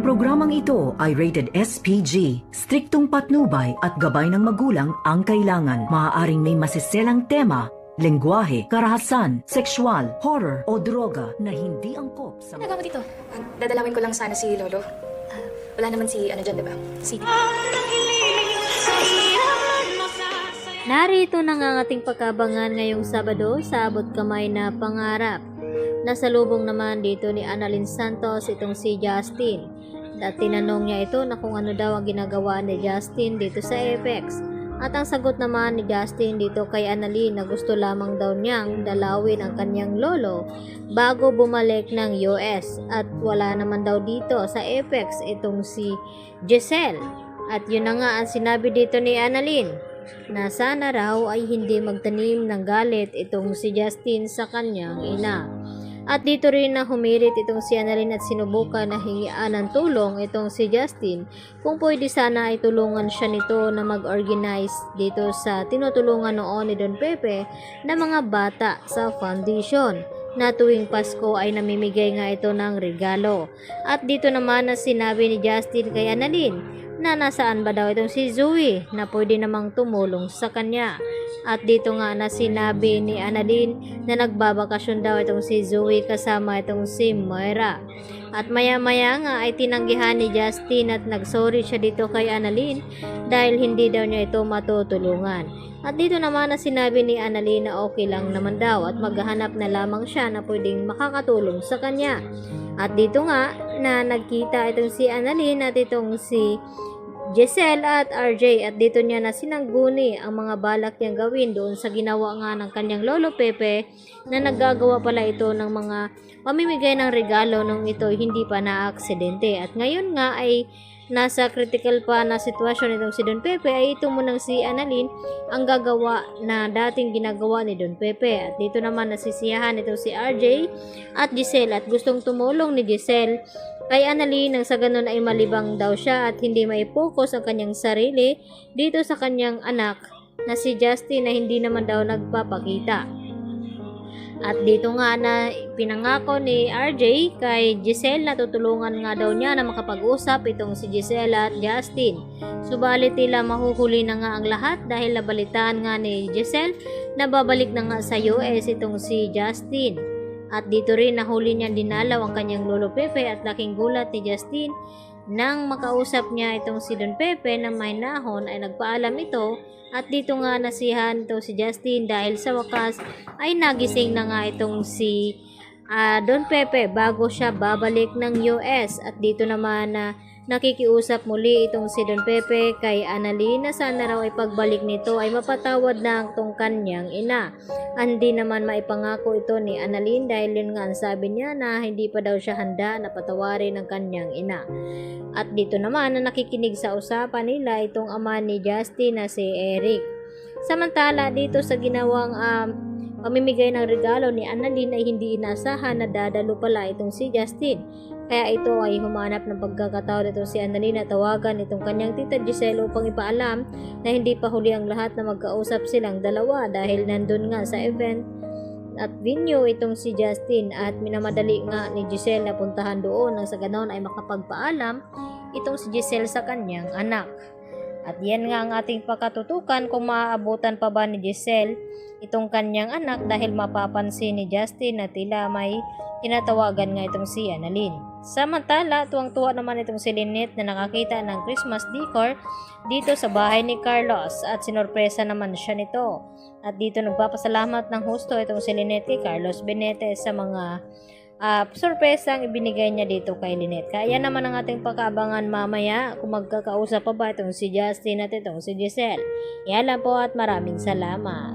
programang ito ay rated SPG. Striktong patnubay at gabay ng magulang ang kailangan. Maaaring may masiselang tema, lengguwahe, karahasan, sexual, horror o droga na hindi angkop sa... Nagawa mo dito? Dadalawin ko lang sana si Lolo. Wala naman si ano dyan, diba? Si... Narito na nga ang ating pagkabangan ngayong Sabado sa Abot Kamay na Pangarap. Nasalubong naman dito ni Annalyn Santos itong si Justin. At tinanong niya ito na kung ano daw ang ginagawa ni Justin dito sa Apex. At ang sagot naman ni Justin dito kay Annalyn na gusto lamang daw niyang dalawin ang kanyang lolo bago bumalik ng US. At wala naman daw dito sa Apex itong si Giselle. At yun na nga ang sinabi dito ni Annalyn na sana raw ay hindi magtanim ng galit itong si Justin sa kanyang ina. At dito rin na humirit itong si Annalyn at sinubukan na hingian ng tulong itong si Justin kung pwede sana ay tulungan siya nito na mag-organize dito sa tinutulungan noon ni Don Pepe na mga bata sa foundation na tuwing Pasko ay namimigay nga ito ng regalo. At dito naman na sinabi ni Justin kay Annalyn na nasaan ba daw itong si Zoe na pwede namang tumulong sa kanya. At dito nga na sinabi ni Annalyn na nagbabakasyon daw itong si Zoe kasama itong si Moira. At maya-maya nga ay tinanggihan ni Justin at nagsorry siya dito kay Annalyn dahil hindi daw niya ito matutulungan. At dito naman na sinabi ni Annalyn na okay lang naman daw at maghahanap na lamang siya na pwedeng makakatulong sa kanya. At dito nga na nagkita itong si Annalyn at itong si Giselle at RJ at dito niya na sinangguni ang mga balak niyang gawin doon sa ginawa nga ng kanyang lolo Pepe na naggagawa pala ito ng mga pamimigay ng regalo nung ito hindi pa na-aksidente. At ngayon nga ay nasa critical pa na sitwasyon itong si Don Pepe ay ito munang si Annalyn ang gagawa na dating ginagawa ni Don Pepe. At dito naman nasisiyahan itong si RJ at Giselle at gustong tumulong ni Giselle kay Annalyn nang sa ganun ay malibang daw siya at hindi maipokus ang kanyang sarili dito sa kanyang anak na si Justin na hindi naman daw nagpapakita. At dito nga na pinangako ni RJ kay Giselle na tutulungan nga daw niya na makapag-usap itong si Giselle at Justin. Subalit tila mahuhuli na nga ang lahat dahil nabalitaan nga ni Giselle na babalik na nga sa US itong si Justin. At dito rin nahuli niya dinalaw ang kanyang lolo Pepe at laking gulat ni Justin nang makausap niya itong si Don Pepe na may nahon ay nagpaalam ito. At dito nga nasihan ito si Justin dahil sa wakas ay nagising na nga itong si Don Pepe bago siya babalik ng US. At dito naman na nakikiusap muli itong si Don Pepe kay Annalyn na sana raw ay pagbalik nito ay mapatawad na ang tong kanyang ina. Hindi naman maipangako ito ni Annalyn dahil yun nga ang sabi niya na hindi pa daw siya handa na patawarin ng kanyang ina. At dito naman na nakikinig sa usapan nila itong ama ni Justin na si Eric. Samantala dito sa ginawang pamimigay ng regalo ni Annalyn ay hindi inasahan na dadalo pala itong si Justin. Kaya ito ay humanap ng pagkakataon itong si Annalyn na tawagan itong kanyang tita Giselle upang ipaalam na hindi pa huli ang lahat na magkausap silang dalawa dahil nandun nga sa event at venue itong si Justin at minamadali nga ni Giselle na puntahan doon nang sa ganon ay makapagpaalam itong si Giselle sa kanyang anak. At yan nga ang ating pakatutukan kung maaabutan pa ba ni Giselle itong kanyang anak dahil mapapansin ni Justin na tila may tinatawagan nga itong si Annalyn. Samantala, tuwang-tuwa naman itong si Lynette na nakakita ng Christmas decor dito sa bahay ni Carlos at sinorpresa naman siya nito. At dito nagpapasalamat ng husto itong si Lynette kay Carlos Benitez sa mga sorpresang ibinigay niya dito kay Lynette. Kaya naman ang ating pagkaabangan mamaya kung magkakausap pa ba itong si Justin at itong si Giselle. Yan lang po at maraming salamat.